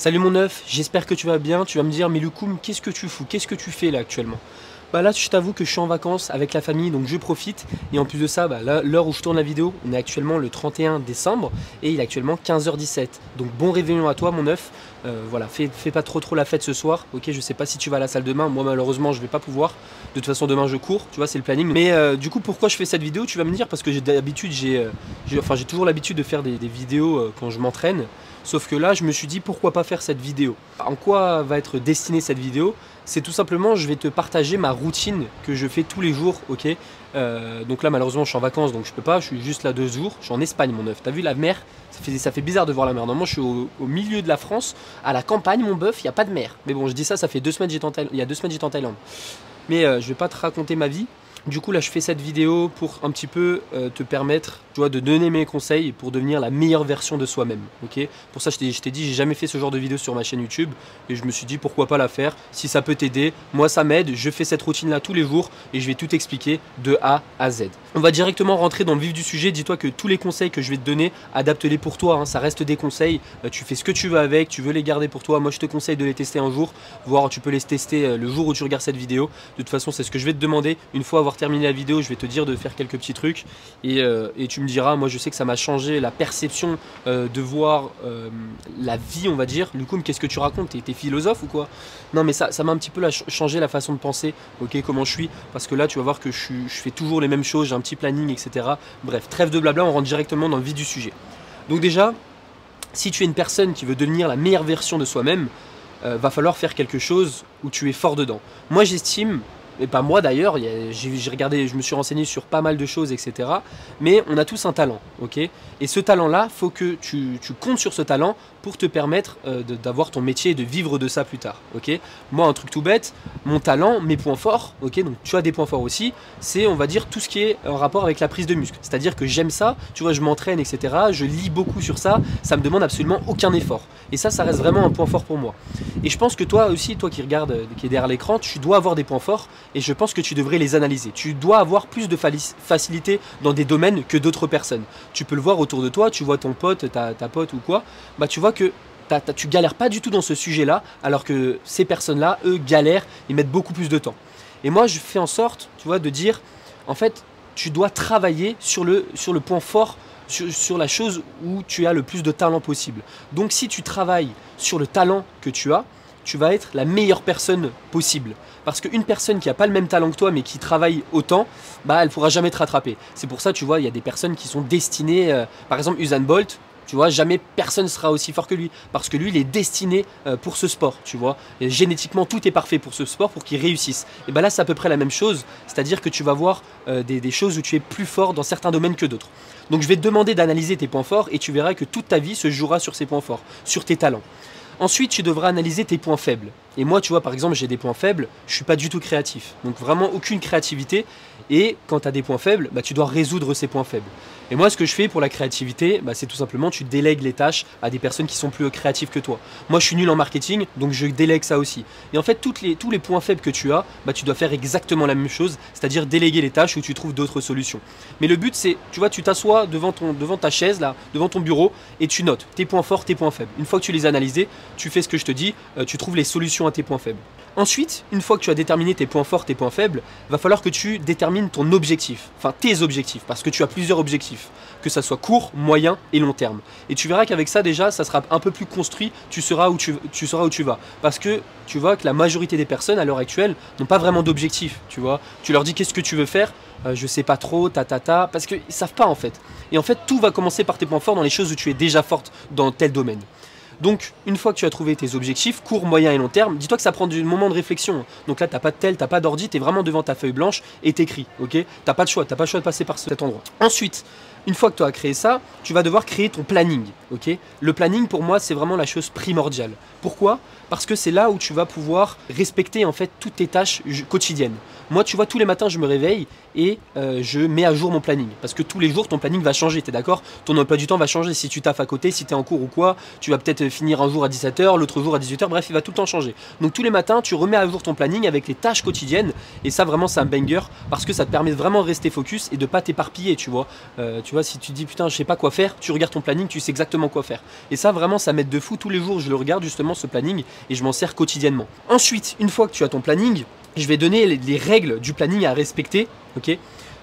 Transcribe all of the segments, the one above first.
Salut mon neuf, j'espère que tu vas bien. Tu vas me dire, mais Loukoum, qu'est-ce que tu fous? Qu'est-ce que tu fais là actuellement? Bah là, je t'avoue que je suis en vacances avec la famille, donc je profite. Et en plus de ça, là, l'heure où je tourne la vidéo, on est actuellement le 31 décembre et il est actuellement 15h17. Donc bon réveillon à toi mon neuf. Voilà, fais pas trop la fête ce soir. Ok, je sais pas si tu vas à la salle demain. Moi malheureusement, je vais pas pouvoir. De toute façon, demain je cours, tu vois, c'est le planning. Mais du coup, pourquoi je fais cette vidéo? Tu vas me dire, parce que j'ai toujours l'habitude de faire des vidéos quand je m'entraîne. Sauf que là, je me suis dit, pourquoi pas faire cette vidéo? En quoi va être destinée cette vidéo? C'est tout simplement, je vais te partager ma routine que je fais tous les jours, ok? Donc là, malheureusement, je suis en vacances, donc je peux pas, je suis juste là 2 jours. Je suis en Espagne, mon neuf. T'as vu la mer? Ça fait bizarre de voir la mer. Normalement, je suis au milieu de la France, à la campagne, mon bœuf, il n'y a pas de mer. Mais bon, je dis ça, ça fait 2 semaines que il y a 2 semaines que j'étais en Thaïlande. Mais je vais pas te raconter ma vie. Du coup là je fais cette vidéo pour un petit peu te permettre, tu vois, de donner mes conseils pour devenir la meilleure version de soi-même, ok? Pour ça je t'ai dit, j'ai jamais fait ce genre de vidéo sur ma chaîne YouTube et je me suis dit pourquoi pas la faire, si ça peut t'aider, moi ça m'aide, je fais cette routine là tous les jours et je vais tout expliquer de A à Z. On va directement rentrer dans le vif du sujet. Dis-toi que tous les conseils que je vais te donner, adapte-les pour toi, hein, ça reste des conseils, tu fais ce que tu veux avec, tu veux les garder pour toi, moi je te conseille de les tester un jour, voire tu peux les tester le jour où tu regardes cette vidéo. De toute façon c'est ce que je vais te demander, une fois avoir terminé la vidéo, je vais te dire de faire quelques petits trucs et tu me diras, moi je sais que ça m'a changé la perception de voir la vie, on va dire. Loukoum, qu'est-ce que tu racontes? T'es philosophe ou quoi? Non mais ça m'a un petit peu changé la façon de penser, ok, comment je suis, parce que là tu vas voir que je fais toujours les mêmes choses, j'ai un petit planning, etc. Bref, trêve de blabla, on rentre directement dans le vif du sujet. Donc déjà, si tu es une personne qui veut devenir la meilleure version de soi-même, va falloir faire quelque chose où tu es fort dedans. Moi j'estime, et pas moi d'ailleurs, j'ai regardé, je me suis renseigné sur pas mal de choses, etc. Mais on a tous un talent, ok? Et ce talent-là, faut que tu comptes sur ce talent pour te permettre d'avoir ton métier et de vivre de ça plus tard, ok? Moi, un truc tout bête, mon talent, mes points forts, ok? Donc tu as des points forts aussi, c'est, on va dire, tout ce qui est en rapport avec la prise de muscle. C'est-à-dire que j'aime ça, tu vois, je m'entraîne, etc. Je lis beaucoup sur ça, ça me demande absolument aucun effort. Et ça reste vraiment un point fort pour moi. Et je pense que toi aussi, toi qui regardes, qui est derrière l'écran, tu dois avoir des points forts et je pense que tu devrais les analyser. Tu dois avoir plus de facilité dans des domaines que d'autres personnes. Tu peux le voir autour de toi, tu vois ton pote, ta pote ou quoi, bah tu vois que tu galères pas du tout dans ce sujet-là, alors que ces personnes-là, eux, galèrent, ils mettent beaucoup plus de temps. Et moi, je fais en sorte, tu vois, de dire, en fait, tu dois travailler sur le point fort, sur la chose où tu as le plus de talent possible. Donc si tu travailles sur le talent que tu vas être la meilleure personne possible. Parce qu'une personne qui n'a pas le même talent que toi mais qui travaille autant, bah elle ne pourra jamais te rattraper. C'est pour ça, tu vois, il y a des personnes qui sont destinées, par exemple Usain Bolt, tu vois, jamais personne ne sera aussi fort que lui. Parce que lui, il est destiné pour ce sport, tu vois. Et génétiquement, tout est parfait pour ce sport, pour qu'il réussisse. Et bien là, c'est à peu près la même chose. C'est-à-dire que tu vas voir des choses où tu es plus fort dans certains domaines que d'autres. Donc je vais te demander d'analyser tes points forts et tu verras que toute ta vie se jouera sur ces points forts, sur tes talents. Ensuite, tu devras analyser tes points faibles. Et moi, tu vois, par exemple, j'ai des points faibles, je ne suis pas du tout créatif. Donc vraiment aucune créativité. Et quand tu as des points faibles, bah, tu dois résoudre ces points faibles. Et moi, ce que je fais pour la créativité, bah, c'est tout simplement, tu délègues les tâches à des personnes qui sont plus créatives que toi. Moi, je suis nul en marketing, donc je délègue ça aussi. Et en fait, tous les points faibles que tu as, bah, tu dois faire exactement la même chose, c'est-à-dire déléguer les tâches où tu trouves d'autres solutions. Mais le but, c'est, tu vois, tu t'assois devant ta chaise, là, devant ton bureau, et tu notes tes points forts, tes points faibles. Une fois que tu les as analysés, tu fais ce que je te dis, tu trouves les solutions à tes points faibles. Ensuite, une fois que tu as déterminé tes points forts, tes points faibles, va falloir que tu détermines ton objectif, enfin tes objectifs, parce que tu as plusieurs objectifs, que ça soit court, moyen et long terme. Et tu verras qu'avec ça déjà, ça sera un peu plus construit, tu sauras où tu vas. Parce que tu vois que la majorité des personnes à l'heure actuelle n'ont pas vraiment d'objectif, tu vois. Tu leur dis qu'est-ce que tu veux faire, je sais pas trop, parce qu'ils savent pas en fait. Et en fait, tout va commencer par tes points forts dans les choses où tu es déjà forte dans tel domaine. Donc, une fois que tu as trouvé tes objectifs, court, moyen et long terme, dis-toi que ça prend du moment de réflexion. Donc là, t'as pas de tel, t'as pas d'ordi, t'es vraiment devant ta feuille blanche et t'écris, ok? T'as pas le choix de passer par cet endroit. Ensuite, une fois que tu as créé ça, tu vas devoir créer ton planning, ok? Le planning, pour moi, c'est vraiment la chose primordiale. Pourquoi? Parce que c'est là où tu vas pouvoir respecter en fait toutes tes tâches quotidiennes. Moi, tu vois, tous les matins, je me réveille et je mets à jour mon planning. Parce que tous les jours, ton planning va changer, t'es d'accord? Ton emploi du temps va changer. Si tu taffes à côté, si tu es en cours ou quoi, tu vas peut-être finir un jour à 17h, l'autre jour à 18h, bref, il va tout le temps changer. Donc tous les matins, tu remets à jour ton planning avec les tâches quotidiennes. Et ça, vraiment, c'est un banger parce que ça te permet vraiment de rester focus et de pas t'éparpiller, tu vois. Tu vois, si tu te dis putain je sais pas quoi faire, tu regardes ton planning, tu sais exactement quoi faire. Et ça vraiment ça m'aide de fou, tous les jours je le regarde justement ce planning et je m'en sers quotidiennement. Ensuite, une fois que tu as ton planning, je vais donner les règles du planning à respecter, ok.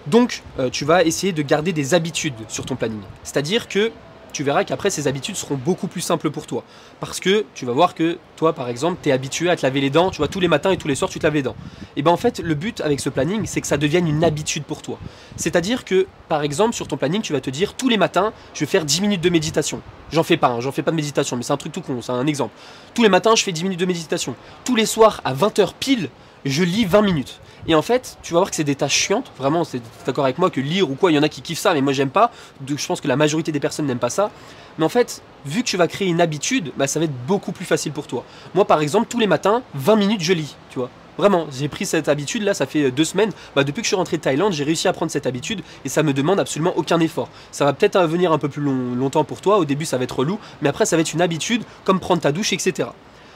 Donc tu vas essayer de garder des habitudes sur ton planning. C'est-à-dire que tu verras qu'après ces habitudes seront beaucoup plus simples pour toi. Parce que tu vas voir que toi par exemple tu es habitué à te laver les dents, tu vois tous les matins et tous les soirs tu te laves les dents. Et bien en fait le but avec ce planning c'est que ça devienne une habitude pour toi. C'est-à-dire que par exemple sur ton planning tu vas te dire tous les matins je vais faire 10 minutes de méditation. J'en fais pas, j'en fais pas de méditation mais c'est un truc tout con, c'est un exemple. Tous les matins je fais 10 minutes de méditation. Tous les soirs à 20h pile je lis 20 minutes. Et en fait, tu vas voir que c'est des tâches chiantes. Vraiment, c'est d'accord avec moi que lire ou quoi, il y en a qui kiffent ça, mais moi j'aime pas. Je pense que la majorité des personnes n'aiment pas ça. Mais en fait, vu que tu vas créer une habitude, bah, ça va être beaucoup plus facile pour toi. Moi par exemple, tous les matins, 20 minutes je lis, tu vois. Vraiment, j'ai pris cette habitude là, ça fait 2 semaines. Bah, depuis que je suis rentré de Thaïlande, j'ai réussi à prendre cette habitude et ça me demande absolument aucun effort. Ça va peut-être venir un peu plus longtemps pour toi. Au début, ça va être relou, mais après, ça va être une habitude, comme prendre ta douche, etc.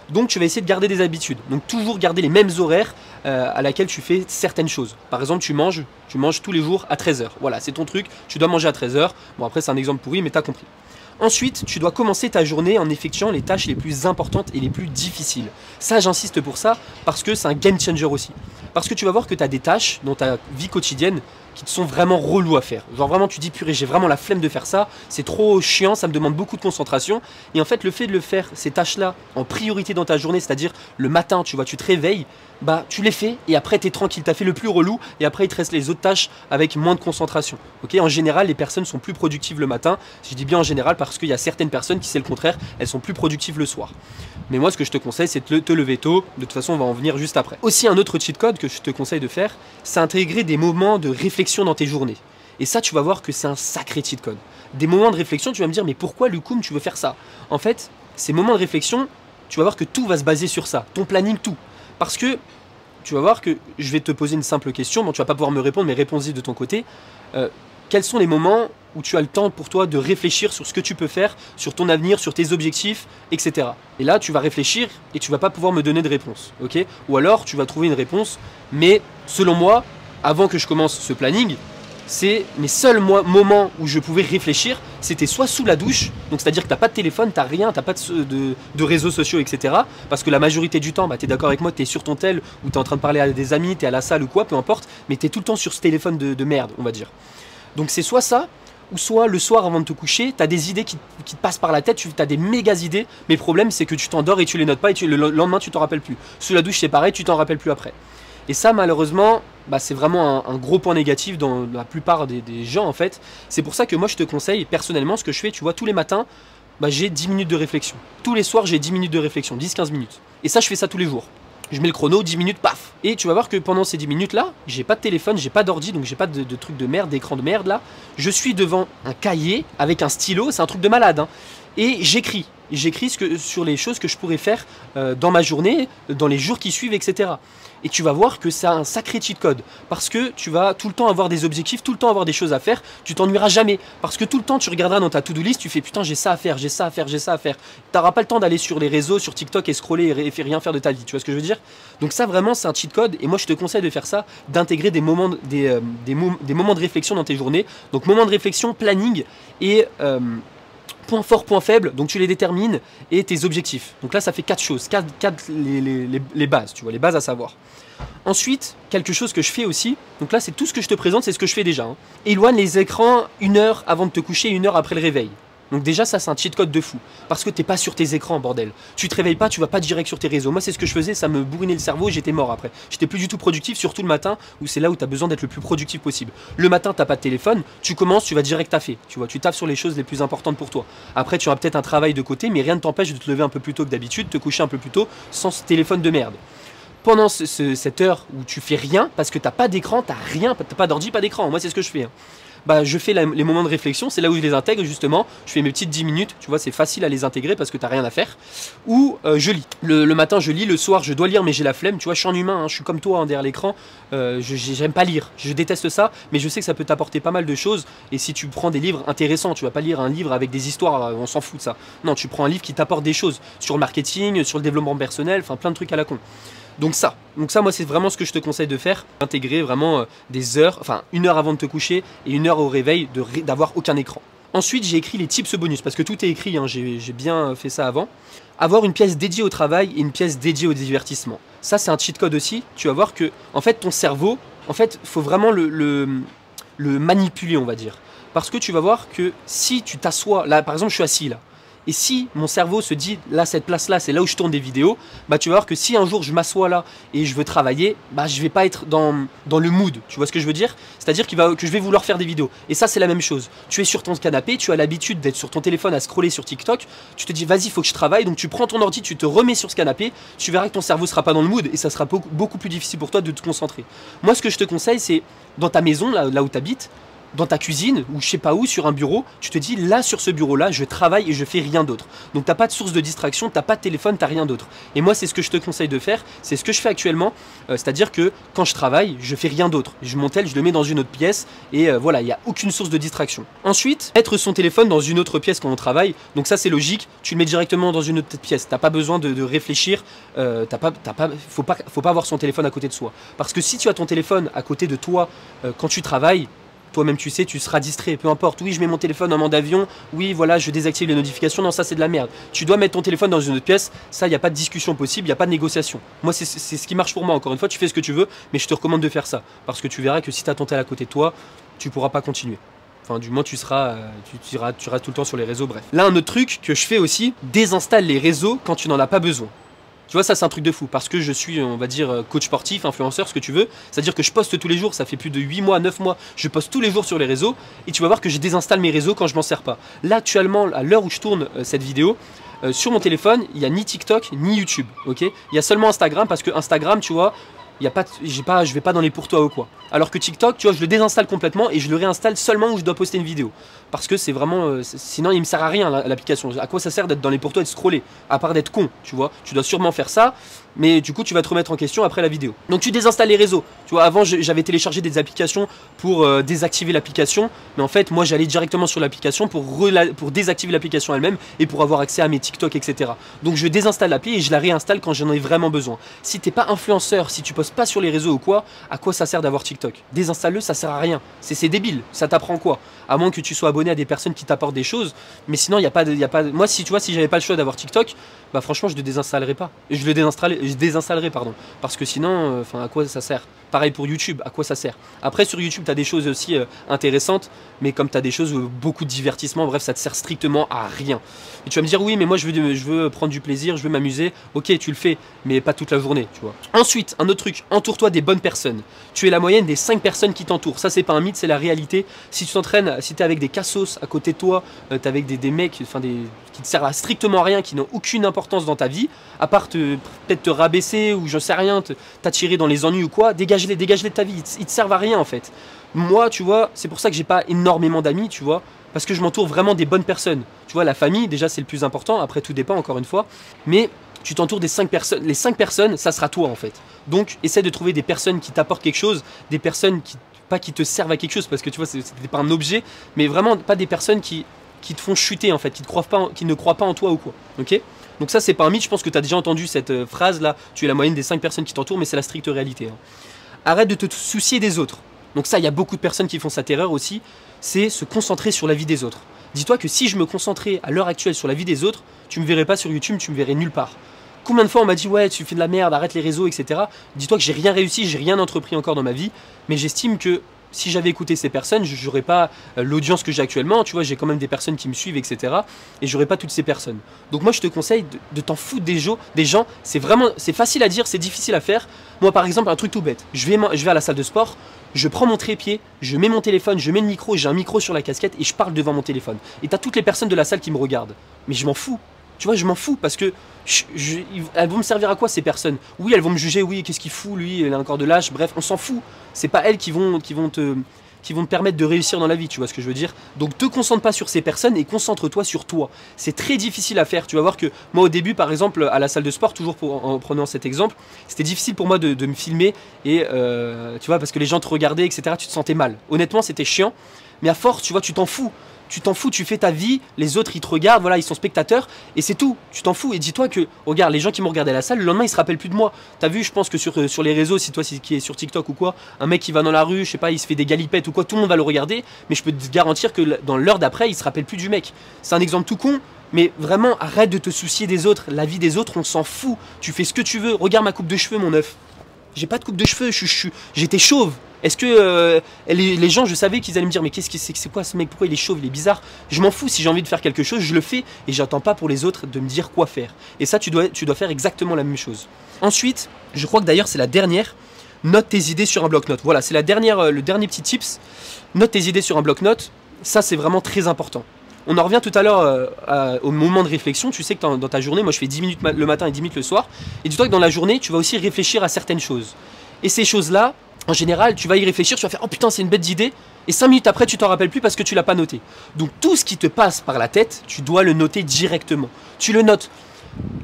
Donc tu vas essayer de garder des habitudes. Donc toujours garder les mêmes horaires à laquelle tu fais certaines choses. Par exemple, tu manges tous les jours à 13h. Voilà, c'est ton truc, tu dois manger à 13h. Bon après c'est un exemple pourri mais tu as compris. Ensuite, tu dois commencer ta journée en effectuant les tâches les plus importantes et les plus difficiles. Ça, j'insiste pour ça, parce que c'est un game changer aussi. Parce que tu vas voir que tu as des tâches dans ta vie quotidienne qui te sont vraiment relous à faire. Genre vraiment, tu dis, purée, j'ai vraiment la flemme de faire ça, c'est trop chiant, ça me demande beaucoup de concentration. Et en fait, le fait de le faire, ces tâches-là, en priorité dans ta journée, c'est-à-dire le matin, tu vois, tu te réveilles, bah tu les fais et après tu es tranquille, tu as fait le plus relou et après il te reste les autres tâches avec moins de concentration. Ok, en général, les personnes sont plus productives le matin. Je dis bien en général parce qu'il y a certaines personnes qui c'est le contraire, elles sont plus productives le soir. Mais moi ce que je te conseille c'est de te lever tôt, de toute façon on va en venir juste après. Aussi un autre cheat code que je te conseille de faire, c'est intégrer des moments de réflexion dans tes journées. Et ça tu vas voir que c'est un sacré cheat code. Des moments de réflexion, tu vas me dire mais pourquoi Lukoum tu veux faire ça? En fait, ces moments de réflexion, tu vas voir que tout va se baser sur ça, ton planning, tout. Parce que tu vas voir que je vais te poser une simple question, bon tu vas pas pouvoir me répondre mais réponds-y de ton côté. Quels sont les moments où tu as le temps pour toi de réfléchir sur ce que tu peux faire, sur ton avenir, sur tes objectifs, etc. Et là, tu vas réfléchir et tu vas pas pouvoir me donner de réponse, ok? Ou alors, tu vas trouver une réponse, mais selon moi, avant que je commence ce planning, c'est mes seuls moments où je pouvais réfléchir, c'était soit sous la douche, donc c'est-à-dire que t'as pas de téléphone, t'as rien, t'as pas de réseaux sociaux, etc. Parce que la majorité du temps, bah, t'es d'accord avec moi, t'es sur ton tel, ou t'es en train de parler à des amis, t'es à la salle ou quoi, peu importe, mais t'es tout le temps sur ce téléphone de merde, on va dire. Donc c'est soit ça, ou soit le soir avant de te coucher, tu as des idées qui te passent par la tête, tu as des méga idées, mais le problème c'est que tu t'endors et tu les notes pas et le lendemain tu t'en rappelles plus. Sous la douche c'est pareil, tu t'en rappelles plus après. Et ça malheureusement, bah, c'est vraiment un gros point négatif dans la plupart des gens en fait. C'est pour ça que moi je te conseille personnellement ce que je fais, tu vois, tous les matins, bah, j'ai 10 minutes de réflexion. Tous les soirs j'ai 10 minutes de réflexion, 10-15 minutes. Et ça je fais ça tous les jours. Je mets le chrono, 10 minutes, paf. Et tu vas voir que pendant ces 10 minutes là, j'ai pas de téléphone, j'ai pas d'ordi, donc j'ai pas de truc de merde, d'écran de merde là. Je suis devant un cahier avec un stylo, c'est un truc de malade, hein. Et j'écris. J'écris sur les choses que je pourrais faire dans ma journée, dans les jours qui suivent, etc. Et tu vas voir que c'est un sacré cheat code. Parce que tu vas tout le temps avoir des objectifs, tout le temps avoir des choses à faire. Tu t'ennuieras jamais. Parce que tout le temps, tu regarderas dans ta to-do list, tu fais putain, j'ai ça à faire, j'ai ça à faire, j'ai ça à faire. Tu n'auras pas le temps d'aller sur les réseaux, sur TikTok et scroller et rien faire de ta vie. Tu vois ce que je veux dire? Donc ça, vraiment, c'est un cheat code. Et moi, je te conseille de faire ça, d'intégrer des moments de réflexion dans tes journées. Donc, moments de réflexion, planning et point fort, point faible, donc tu les détermines, et tes objectifs. Donc là, ça fait 4 choses, 4 les bases, tu vois, les bases à savoir. Ensuite, quelque chose que je fais aussi, donc là, c'est tout ce que je te présente, c'est ce que je fais déjà. Hein. Éloigne les écrans 1 heure avant de te coucher et 1 heure après le réveil. Donc déjà, ça, c'est un cheat code de fou. Parce que t'es pas sur tes écrans, bordel. Tu te réveilles pas, tu vas pas direct sur tes réseaux. Moi, c'est ce que je faisais, ça me bourrinait le cerveau et j'étais mort après. J'étais plus du tout productif, surtout le matin, où c'est là où t'as besoin d'être le plus productif possible. Le matin, t'as pas de téléphone, tu commences, tu vas direct taffer. Tu vois, tu taffes sur les choses les plus importantes pour toi. Après, tu auras peut-être un travail de côté, mais rien ne t'empêche de te lever un peu plus tôt que d'habitude, te coucher un peu plus tôt, sans ce téléphone de merde. Pendant cette heure où tu fais rien, parce que t'as pas d'écran, t'as rien, t'as pas d'ordi, pas d'écran. Moi, c'est ce que je fais. Hein. Bah, je fais les moments de réflexion, c'est là où je les intègre justement, je fais mes petites 10 minutes, tu vois, c'est facile à les intégrer parce que t'as rien à faire, ou je lis. Le matin je lis, le soir je dois lire mais j'ai la flemme, tu vois, je suis un humain, hein, je suis comme toi hein, derrière l'écran, j'aime pas lire, je déteste ça, mais je sais que ça peut t'apporter pas mal de choses, et si tu prends des livres intéressants, tu vas pas lire un livre avec des histoires, on s'en fout de ça, non, tu prends un livre qui t'apporte des choses, sur le marketing, sur le développement personnel, enfin plein de trucs à la con. Donc ça moi c'est vraiment ce que je te conseille de faire, intégrer vraiment des heures, enfin 1 heure avant de te coucher et 1 heure au réveil d'avoir aucun écran. Ensuite j'ai écrit les tips bonus, parce que tout est écrit, hein, j'ai bien fait ça avant. Avoir une pièce dédiée au travail et une pièce dédiée au divertissement. Ça c'est un cheat code aussi, tu vas voir que en fait ton cerveau, en fait faut vraiment le manipuler on va dire. Parce que tu vas voir que si tu t'assois, là par exemple je suis assis là, et si mon cerveau se dit, là, cette place-là, c'est là où je tourne des vidéos, bah tu vas voir que si un jour je m'assois là et je veux travailler, bah je vais pas être dans le mood, tu vois ce que je veux dire? C'est-à-dire que je vais vouloir faire des vidéos. Et ça, c'est la même chose. Tu es sur ton canapé, tu as l'habitude d'être sur ton téléphone à scroller sur TikTok, tu te dis, vas-y, il faut que je travaille, donc tu prends ton ordi, tu te remets sur ce canapé, tu verras que ton cerveau sera pas dans le mood et ça sera beaucoup plus difficile pour toi de te concentrer. Moi, ce que je te conseille, c'est dans ta maison, là où tu habites, dans ta cuisine ou je sais pas où, sur un bureau, tu te dis là sur ce bureau là je travaille et je fais rien d'autre. Donc t'as pas de source de distraction, t'as pas de téléphone, t'as rien d'autre. Et moi c'est ce que je te conseille de faire, c'est ce que je fais actuellement, c'est-à-dire que quand je travaille, je fais rien d'autre. Je mon tel, je le mets dans une autre pièce et voilà, il n'y a aucune source de distraction. Ensuite, mettre son téléphone dans une autre pièce quand on travaille, donc ça c'est logique, tu le mets directement dans une autre pièce, t'as pas besoin de réfléchir, faut pas avoir son téléphone à côté de soi. Parce que si tu as ton téléphone à côté de toi quand tu travailles, toi-même tu sais, tu seras distrait, peu importe. Oui, je mets mon téléphone en mode avion, oui, voilà, je désactive les notifications, non, ça c'est de la merde. Tu dois mettre ton téléphone dans une autre pièce, ça, il n'y a pas de discussion possible, il n'y a pas de négociation. Moi, c'est ce qui marche pour moi, encore une fois, tu fais ce que tu veux, mais je te recommande de faire ça. Parce que tu verras que si tu as ton tel à côté de toi, tu pourras pas continuer. Enfin, du moins, tu restes tout le temps sur les réseaux, bref. Là, un autre truc que je fais aussi, désinstalle les réseaux quand tu n'en as pas besoin. Tu vois, ça c'est un truc de fou, parce que je suis, on va dire, coach sportif, influenceur, ce que tu veux. C'est-à-dire que je poste tous les jours, ça fait plus de 8 mois, 9 mois, je poste tous les jours sur les réseaux, et tu vas voir que je désinstalle mes réseaux quand je m'en sers pas. Là, actuellement, à l'heure où je tourne cette vidéo, sur mon téléphone, il n'y a ni TikTok, ni YouTube, ok? Il y a seulement Instagram, parce que Instagram, tu vois, je vais pas dans les pour toi ou quoi. Alors que TikTok, tu vois, je le désinstalle complètement et je le réinstalle seulement où je dois poster une vidéo. Parce que c'est vraiment, sinon il me sert à rien l'application. À quoi ça sert d'être dans les pour toi et de scroller? À part d'être con, tu vois. Tu dois sûrement faire ça, mais du coup tu vas te remettre en question après la vidéo. Donc tu désinstalles les réseaux. Tu vois, avant j'avais téléchargé des applications pour désactiver l'application, mais en fait moi j'allais directement sur l'application pour désactiver l'application elle-même et pour avoir accès à mes TikTok, etc. Donc je désinstalle l'appli et je la réinstalle quand j'en ai vraiment besoin. Si t'es pas influenceur, si tu postes pas sur les réseaux ou quoi, à quoi ça sert d'avoir TikTok? Désinstalle-le, ça sert à rien. C'est débile, ça t'apprend quoi? À moins que tu sois abonné à des personnes qui t'apportent des choses, mais sinon il n'y a pas de, moi si tu vois, si j'avais pas le choix d'avoir TikTok, bah franchement je le désinstallerais pas. Et je désinstallerais pardon, parce que sinon, enfin à quoi ça sert? Pareil pour YouTube, à quoi ça sert? Après sur YouTube tu as des choses aussi intéressantes, mais comme tu as des choses, beaucoup de divertissement, bref ça te sert strictement à rien. Et tu vas me dire oui mais moi je veux prendre du plaisir, je veux m'amuser, ok tu le fais, mais pas toute la journée, tu vois. Ensuite, un autre truc, entoure-toi des bonnes personnes. Tu es la moyenne des 5 personnes qui t'entourent, ça c'est pas un mythe, c'est la réalité. Si tu t'entraînes, si tu es avec des cassos à côté de toi, tu es avec des mecs qui te servent à strictement rien, qui n'ont aucune importance dans ta vie, à part peut-être te rabaisser ou j'en sais rien, t'attirer dans les ennuis ou quoi, dégage-les de ta vie, ils te servent à rien en fait. Moi, tu vois, c'est pour ça que j'ai pas énormément d'amis, tu vois, parce que je m'entoure vraiment des bonnes personnes. Tu vois, la famille, déjà, c'est le plus important, après tout dépend, encore une fois, mais tu t'entoures des 5 personnes. Les 5 personnes, ça sera toi en fait. Donc, essaie de trouver des personnes qui t'apportent quelque chose, des personnes pas qui te servent à quelque chose, parce que tu vois, c'est pas un objet, mais vraiment pas des personnes qui te font chuter en fait, qui ne croient pas en toi ou quoi, ok? Donc ça, c'est pas un mythe, je pense que tu as déjà entendu cette phrase-là, tu es la moyenne des 5 personnes qui t'entourent, mais c'est la stricte réalité. Hein. Arrête de te soucier des autres. Donc ça, il y a beaucoup de personnes qui font cette erreur aussi, c'est se concentrer sur la vie des autres. Dis-toi que si je me concentrais à l'heure actuelle sur la vie des autres, tu me verrais pas sur YouTube, tu me verrais nulle part. Combien de fois on m'a dit ouais tu fais de la merde, arrête les réseaux, etc. Dis-toi que j'ai rien réussi, j'ai rien entrepris encore dans ma vie, mais j'estime que si j'avais écouté ces personnes, je n'aurais pas l'audience que j'ai actuellement, tu vois, j'ai quand même des personnes qui me suivent, etc. Et j'aurais pas toutes ces personnes. Donc moi je te conseille de t'en foutre des gens, c'est facile à dire, c'est difficile à faire. Moi par exemple, un truc tout bête, je vais à la salle de sport, je prends mon trépied, je mets mon téléphone, je mets le micro, j'ai un micro sur la casquette et je parle devant mon téléphone. Et t'as toutes les personnes de la salle qui me regardent. Mais je m'en fous. Tu vois, je m'en fous parce que elles vont me servir à quoi ces personnes? Oui, elles vont me juger, oui, qu'est-ce qu'il fout, lui, il a encore de l'âge, bref, on s'en fout. C'est pas elles qui vont te permettre de réussir dans la vie, tu vois ce que je veux dire? Donc te concentre pas sur ces personnes et concentre-toi sur toi. C'est très difficile à faire, tu vas voir que moi au début par exemple à la salle de sport, toujours en prenant cet exemple, c'était difficile pour moi de me filmer et tu vois parce que les gens te regardaient etc, tu te sentais mal. Honnêtement c'était chiant, mais à force tu vois tu t'en fous. tu t'en fous, tu fais ta vie, les autres ils te regardent, voilà, ils sont spectateurs, et c'est tout, tu t'en fous. Et dis-toi que, regarde, les gens qui m'ont regardé à la salle, le lendemain ils se rappellent plus de moi. T'as vu, je pense que sur les réseaux, si toi qui est sur TikTok ou quoi, un mec qui va dans la rue, je sais pas, il se fait des galipettes ou quoi, tout le monde va le regarder, mais je peux te garantir que dans l'heure d'après, il se rappelle plus du mec. C'est un exemple tout con. Mais vraiment, arrête de te soucier des autres. La vie des autres, on s'en fout. Tu fais ce que tu veux. Regarde ma coupe de cheveux, mon œuf. J'ai pas de coupe de cheveux, j'étais chauve. Est-ce que les gens, je savais qu'ils allaient me dire, mais qu'est-ce que c'est quoi ce mec, pourquoi il est chauve, il est bizarre. Je m'en fous, si j'ai envie de faire quelque chose, je le fais et j'attends pas pour les autres de me dire quoi faire. Et ça, tu dois faire exactement la même chose. Ensuite, je crois que d'ailleurs c'est la dernière, note tes idées sur un bloc-notes. Voilà, c'est le dernier petit tips. Note tes idées sur un bloc-notes, ça c'est vraiment très important. On en revient tout à l'heure au moment de réflexion. Tu sais que dans ta journée, moi je fais 10 minutes le matin et 10 minutes le soir. Et dis-toi que dans la journée, tu vas aussi réfléchir à certaines choses. Et ces choses-là, en général, tu vas y réfléchir, tu vas faire « Oh putain, c'est une bête d'idée !» Et 5 minutes après, tu t'en rappelles plus parce que tu l'as pas noté. Donc tout ce qui te passe par la tête, tu dois le noter directement. Tu le notes.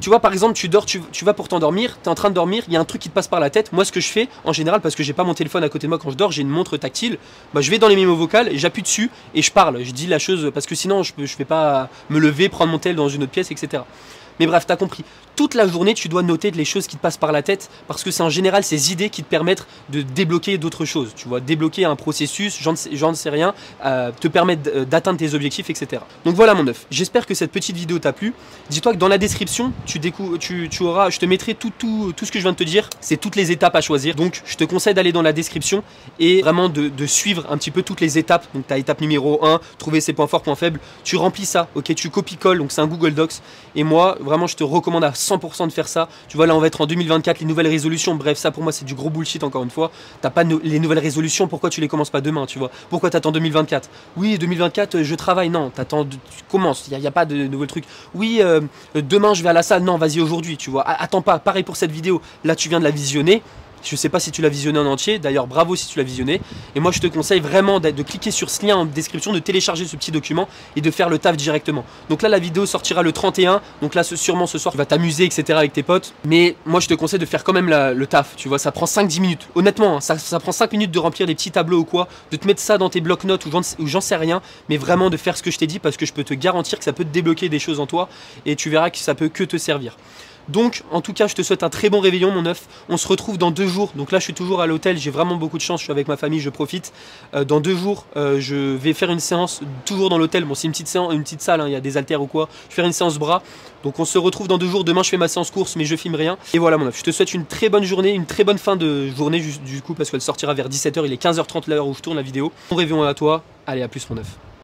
Tu vois, par exemple, tu dors, tu vas pour t'endormir, tu es en train de dormir, il y a un truc qui te passe par la tête. Moi, ce que je fais, en général, parce que j'ai pas mon téléphone à côté de moi quand je dors, j'ai une montre tactile, bah, je vais dans les mémos vocales, et j'appuie dessus et je parle. Je dis la chose, parce que sinon, je vais pas me lever, prendre mon tel dans une autre pièce, etc. Mais bref, t'as compris. Toute la journée, tu dois noter les choses qui te passent par la tête, parce que c'est en général ces idées qui te permettent de débloquer d'autres choses. Tu vois, débloquer un processus, j'en ne sais rien, te permettre d'atteindre tes objectifs, etc. Donc voilà mon œuf. J'espère que cette petite vidéo t'a plu. Dis-toi que dans la description, tu auras, je te mettrai tout ce que je viens de te dire. C'est toutes les étapes à choisir. Donc je te conseille d'aller dans la description et vraiment de suivre un petit peu toutes les étapes. Donc tu as étape numéro 1, trouver ses points forts, points faibles. Tu remplis ça, ok, tu copies-colles, donc c'est un Google Docs. Et moi, vraiment, je te recommande à 100% de faire ça. Tu vois, là, on va être en 2024, les nouvelles résolutions. Bref, ça, pour moi, c'est du gros bullshit, encore une fois. T'as pas les nouvelles résolutions, pourquoi tu les commences pas demain, tu vois? Pourquoi t'attends 2024? Oui, 2024, je travaille. Non, t'attends, tu commences. Il n'y a pas de nouveaux trucs. Oui, demain, je vais à la salle. Non, vas-y aujourd'hui, tu vois. Attends pas. Pareil pour cette vidéo. Là, tu viens de la visionner. Je sais pas si tu l'as visionné en entier, d'ailleurs bravo si tu l'as visionné. Et moi je te conseille vraiment de cliquer sur ce lien en description, de télécharger ce petit document et de faire le taf directement. Donc là la vidéo sortira le 31, donc là sûrement ce soir tu vas t'amuser etc avec tes potes. Mais moi je te conseille de faire quand même le taf, tu vois, ça prend 5-10 minutes. Honnêtement, hein, ça prend 5 minutes de remplir des petits tableaux ou quoi, de te mettre ça dans tes blocs-notes ou j'en sais rien. Mais vraiment de faire ce que je t'ai dit parce que je peux te garantir que ça peut te débloquer des choses en toi et tu verras que ça peut que te servir. Donc en tout cas je te souhaite un très bon réveillon mon œuf. On se retrouve dans 2 jours. Donc là je suis toujours à l'hôtel, j'ai vraiment beaucoup de chance, je suis avec ma famille, je profite. Dans 2 jours je vais faire une séance toujours dans l'hôtel. Bon c'est une petite salle, hein, il y a des haltères ou quoi. Je vais faire une séance bras. Donc on se retrouve dans 2 jours. Demain je fais ma séance course mais je filme rien. Et voilà mon œuf, je te souhaite une très bonne journée, une très bonne fin de journée du coup parce qu'elle sortira vers 17 h, il est 15 h 30 l'heure où je tourne la vidéo. Bon réveillon à toi, allez à plus mon œuf.